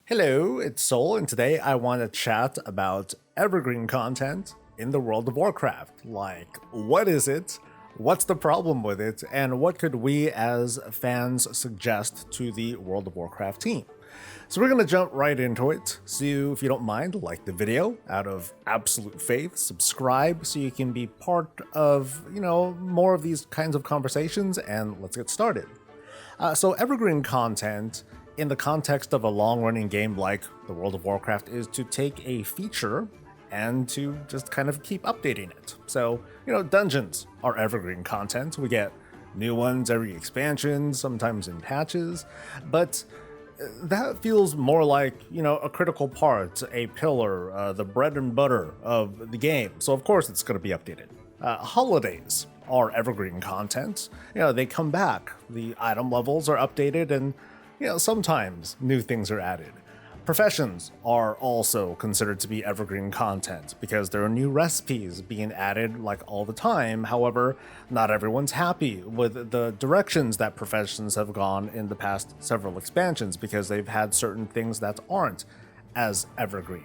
Hello, it's Soul, and today I want to chat about Evergreen content in the world of Warcraft. Like, what is it? What's the problem with it? And what could we as fans suggest to the World of Warcraft team? So we're going to jump right into it. So if you don't mind, like the video out of absolute faith, subscribe so you can be part of, more of these kinds of conversations, and let's get started. So Evergreen content in the context of a long-running game like the World of Warcraft is to take a feature and to just kind of keep updating it. So, dungeons are evergreen content. We get new ones every expansion, sometimes in patches, but that feels more like, a critical part, a pillar, the bread and butter of the game. So of course it's going to be updated. Holidays are evergreen content. They come back. The item levels are updated and sometimes new things are added. Professions are also considered to be evergreen content because there are new recipes being added like all the time. However, not everyone's happy with the directions that professions have gone in the past several expansions because they've had certain things that aren't as evergreen.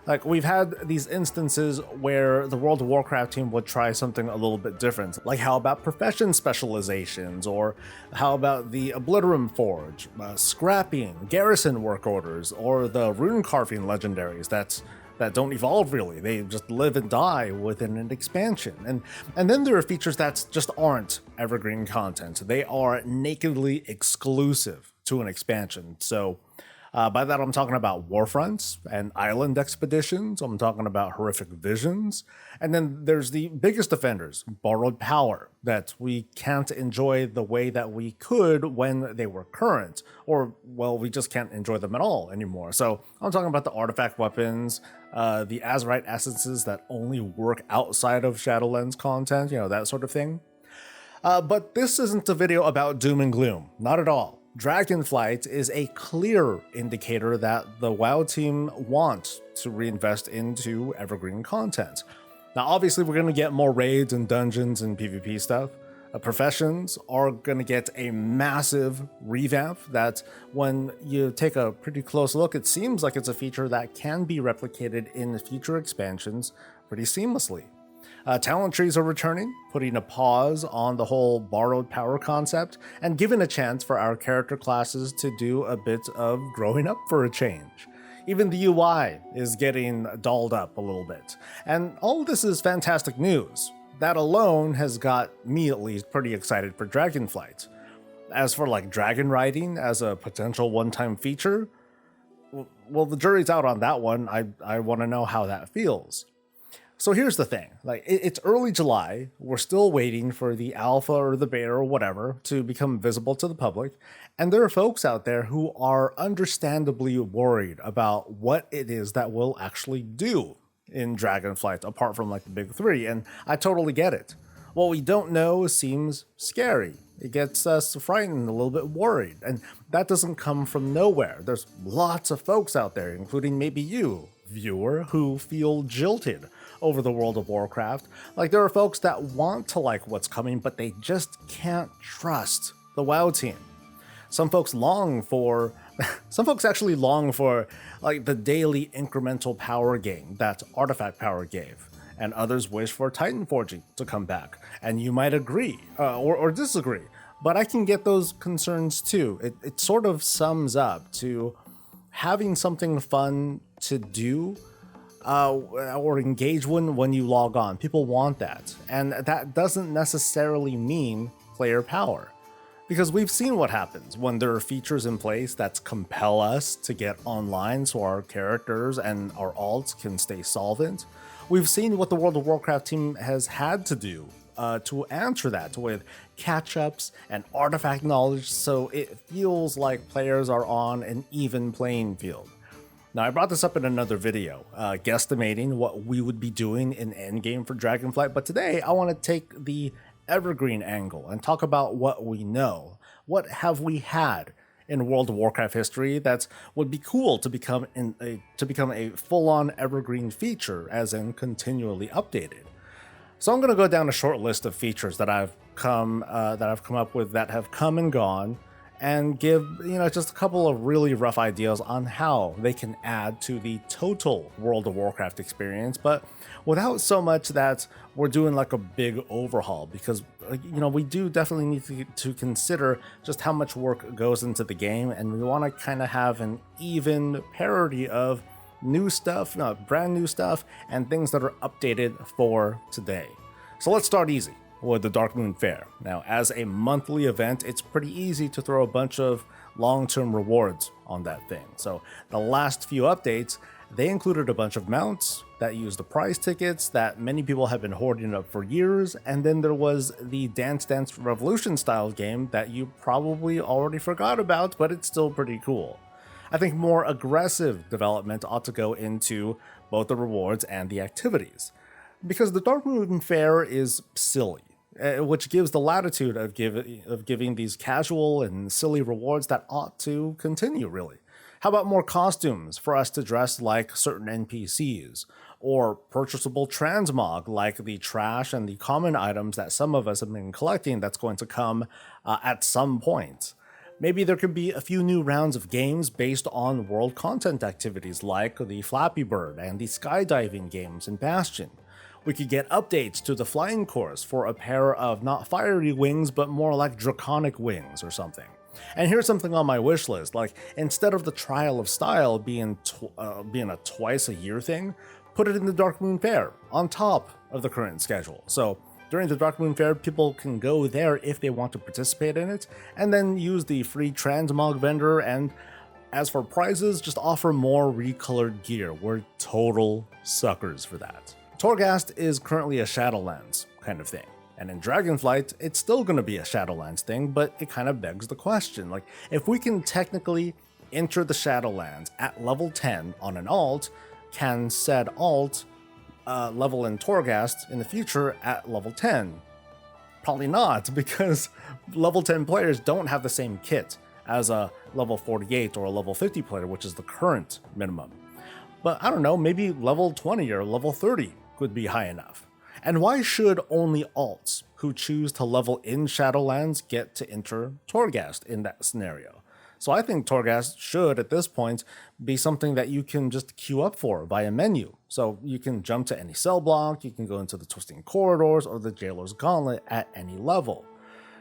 Like, we've had these instances where the World of Warcraft team would try something a little bit different. Like, how about profession specializations? Or how about the Obliterum Forge, scrapping, garrison work orders, or the rune carving legendaries that don't evolve really. They just live and die within an expansion. And then there are features that just aren't evergreen content. They are nakedly exclusive to an expansion. So by that, I'm talking about warfronts and island expeditions. I'm talking about horrific visions. And then there's the biggest offenders, borrowed power, that we can't enjoy the way that we could when they were current. Or, well, we just can't enjoy them at all anymore. So I'm talking about the artifact weapons, the Azerite essences that only work outside of Shadowlands content, that sort of thing. But this isn't a video about doom and gloom. Not at all. Dragonflight is a clear indicator that the WoW team wants to reinvest into evergreen content. Now, obviously, we're going to get more raids and dungeons and PvP stuff. Professions are going to get a massive revamp that when you take a pretty close look, it seems like it's a feature that can be replicated in future expansions pretty seamlessly. Talent trees are returning, putting a pause on the whole borrowed power concept and giving a chance for our character classes to do a bit of growing up for a change. Even the UI is getting dolled up a little bit. And all of this is fantastic news. That alone has got me at least pretty excited for Dragonflight. As for like dragon riding as a potential one-time feature, well, the jury's out on that one. I want to know how that feels. So here's the thing, it's early July, we're still waiting for the alpha or the beta or whatever to become visible to the public, and there are folks out there who are understandably worried about what it is that we'll actually do in Dragonflight, apart from like the big three, and I totally get it. What we don't know seems scary. It gets us frightened, a little bit worried, and that doesn't come from nowhere. There's lots of folks out there, including maybe you, viewer, who feel jilted over the World of Warcraft. Like, there are folks that want to like what's coming, but they just can't trust the WoW team. Some folks actually long for like the daily incremental power gain that Artifact Power gave, and others wish for Titan Forging to come back. And you might agree or disagree, but I can get those concerns too. It sort of sums up to having something fun to do or engage when you log on. People want that, and that doesn't necessarily mean player power, because we've seen what happens when there are features in place that compel us to get online so our characters and our alts can stay solvent. We've seen what the World of Warcraft team has had to do to answer that with catch-ups and artifact knowledge, so it feels like players are on an even playing field. Now, I brought this up in another video, guesstimating what we would be doing in endgame for Dragonflight, but today I want to take the Evergreen angle and talk about what we know. What have we had in World of Warcraft history that would be cool to become a full-on Evergreen feature, as in continually updated? So I'm going to go down a short list of features that I've come up with that have come and gone, and give, just a couple of really rough ideas on how they can add to the total World of Warcraft experience, but without so much that we're doing like a big overhaul, because we do definitely need to consider just how much work goes into the game, and we want to kind of have an even parity of new stuff, brand new stuff, and things that are updated for today. So let's start easy with the Darkmoon Faire. Now, as a monthly event, it's pretty easy to throw a bunch of long-term rewards on that thing. So the last few updates, they included a bunch of mounts that use the prize tickets that many people have been hoarding up for years, and then there was the Dance Dance Revolution style game that you probably already forgot about, but it's still pretty cool. I think more aggressive development ought to go into both the rewards and the activities, because the Darkmoon Faire is silly, which gives the latitude of giving these casual and silly rewards that ought to continue, really. How about more costumes for us to dress like certain NPCs, or purchasable transmog like the trash and the common items that some of us have been collecting that's going to come at some point. Maybe there could be a few new rounds of games based on world content activities like the Flappy Bird and the skydiving games in Bastion. We could get updates to the flying course for a pair of not fiery wings, but more like draconic wings or something. And here's something on my wish list, like instead of the Trial of Style being a twice a year thing, put it in the Darkmoon Faire on top of the current schedule. So during the Darkmoon Faire, people can go there if they want to participate in it, and then use the free transmog vendor, and as for prizes, just offer more recolored gear. We're total suckers for that. Torghast is currently a Shadowlands kind of thing, and in Dragonflight, it's still going to be a Shadowlands thing, but it kind of begs the question, like, if we can technically enter the Shadowlands at level 10 on an alt, can said alt level in Torghast in the future at level 10? Probably not, because level 10 players don't have the same kit as a level 48 or a level 50 player, which is the current minimum. But I don't know, maybe level 20 or level 30 could be high enough. And why should only alts who choose to level in Shadowlands get to enter Torghast in that scenario? So I think Torghast should, at this point, be something that you can just queue up for via menu. So you can jump to any cell block, you can go into the Twisting Corridors or the Jailer's Gauntlet at any level.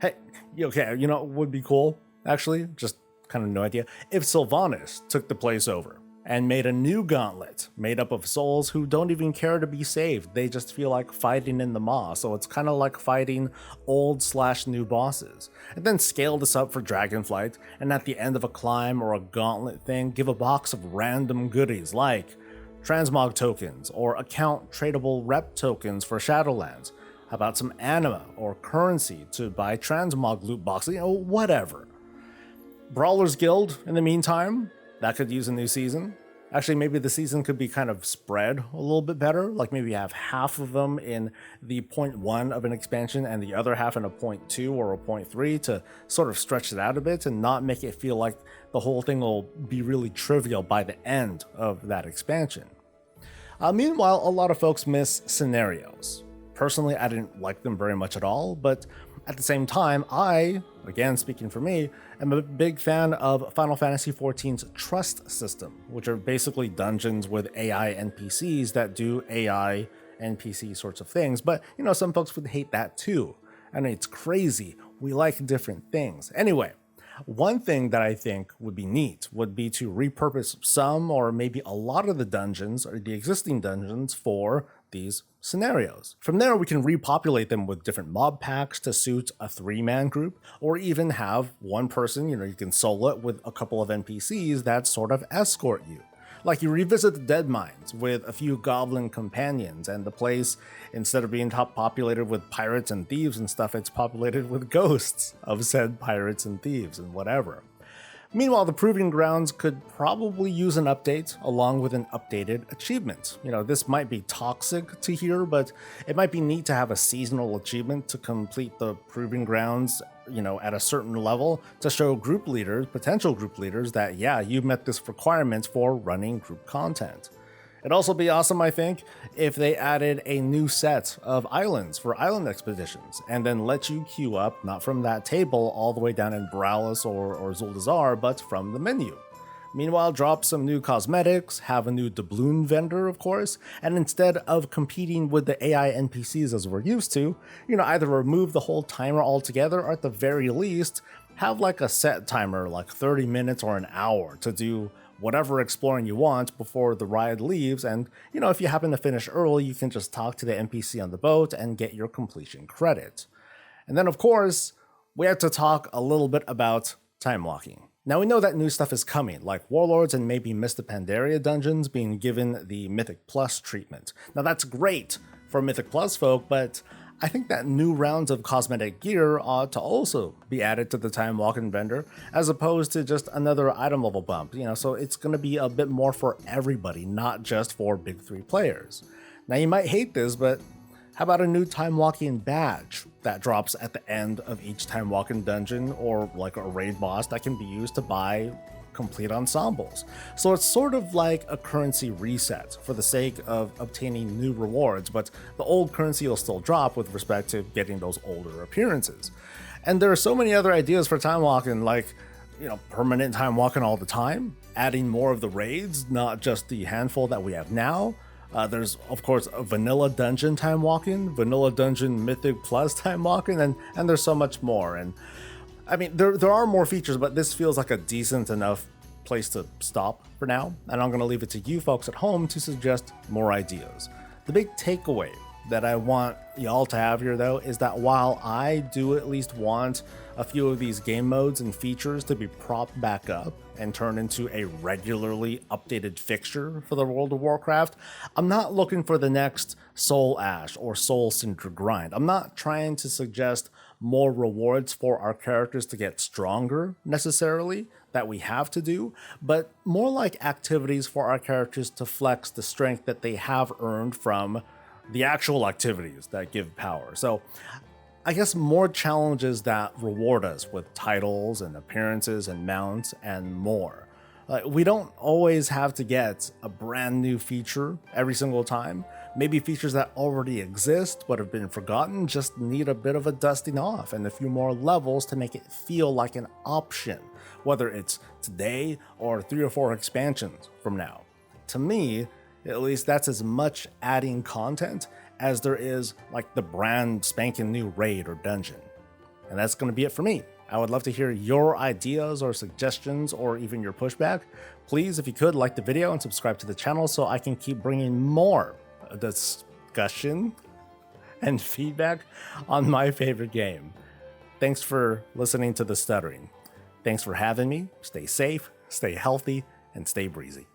Hey, okay, what would be cool, actually, just kind of no idea, if Sylvanas took the place over and made a new gauntlet made up of souls who don't even care to be saved. They just feel like fighting in the maw, so it's kind of like fighting old/new bosses. And then scale this up for Dragonflight, and at the end of a climb or a gauntlet thing, give a box of random goodies like transmog tokens or account tradable rep tokens for Shadowlands. How about some anima or currency to buy transmog loot boxes, whatever. Brawlers Guild, in the meantime, that could use a new season. Actually, maybe the season could be kind of spread a little bit better, like maybe have half of them in the 0.1 of an expansion and the other half in a 0.2 or a 0.3 to sort of stretch it out a bit and not make it feel like the whole thing will be really trivial by the end of that expansion. Meanwhile, a lot of folks miss scenarios. Personally, I didn't like them very much at all, but at the same time, I, again speaking for me, am a big fan of Final Fantasy XIV's Trust system, which are basically dungeons with AI NPCs that do AI NPC sorts of things. But, some folks would hate that too. And it's crazy. We like different things. Anyway, one thing that I think would be neat would be to repurpose some or maybe a lot of the dungeons or the existing dungeons for these scenarios. From there, we can repopulate them with different mob packs to suit a 3-man group, or even have one person, you can solo it with a couple of NPCs that sort of escort you. Like you revisit the Dead Mines with a few goblin companions, and the place, instead of being top populated with pirates and thieves and stuff, it's populated with ghosts of said pirates and thieves and whatever. Meanwhile, the Proving Grounds could probably use an update along with an updated achievement. This might be toxic to hear, but it might be neat to have a seasonal achievement to complete the Proving Grounds, at a certain level to show potential group leaders that, yeah, you met this requirement for running group content. It'd also be awesome, I think, if they added a new set of islands for island expeditions, and then let you queue up, not from that table all the way down in Boralus or Zuldazar, but from the menu. Meanwhile, drop some new cosmetics, have a new doubloon vendor, of course, and instead of competing with the AI NPCs as we're used to, either remove the whole timer altogether, or at the very least, have like a set timer, like 30 minutes or an hour, to do whatever exploring you want before the ride leaves, and if you happen to finish early, you can just talk to the NPC on the boat and get your completion credit. And then of course, we have to talk a little bit about time locking. Now we know that new stuff is coming, like Warlords and maybe Mist of Pandaria dungeons being given the Mythic Plus treatment. Now that's great for Mythic Plus folk, but I think that new rounds of cosmetic gear ought to also be added to the time walking vendor, as opposed to just another item level bump, so it's going to be a bit more for everybody, not just for big 3 players. Now you might hate this, but how about a new time walking badge that drops at the end of each time walking dungeon, or like a raid boss that can be used to buy complete ensembles? So it's sort of like a currency reset for the sake of obtaining new rewards, but the old currency will still drop with respect to getting those older appearances. And there are so many other ideas for time walking, like permanent time walking all the time, adding more of the raids, not just the handful that we have now. There's of course a vanilla dungeon time walking, vanilla dungeon mythic plus time walking, and there's so much more. And I mean, there are more features, but this feels like a decent enough place to stop for now, and I'm going to leave it to you folks at home to suggest more ideas. The big takeaway that I want y'all to have here, though, is that while I do at least want a few of these game modes and features to be propped back up and turned into a regularly updated fixture for the World of Warcraft, I'm not looking for the next Soul Ash or Soul Cinder grind. I'm not trying to suggest more rewards for our characters to get stronger necessarily that we have to do, but more like activities for our characters to flex the strength that they have earned from the actual activities that give power. So I guess more challenges that reward us with titles and appearances and mounts and more. We don't always have to get a brand new feature every single time. Maybe features that already exist but have been forgotten just need a bit of a dusting off and a few more levels to make it feel like an option, whether it's today or 3 or 4 expansions from now. To me, at least, that's as much adding content as there is like the brand spanking new raid or dungeon. And that's going to be it for me. I would love to hear your ideas or suggestions or even your pushback. Please, if you could, like the video and subscribe to the channel so I can keep bringing more discussion and feedback on my favorite game. Thanks for listening to the stuttering. Thanks for having me. Stay safe, stay healthy, and stay breezy.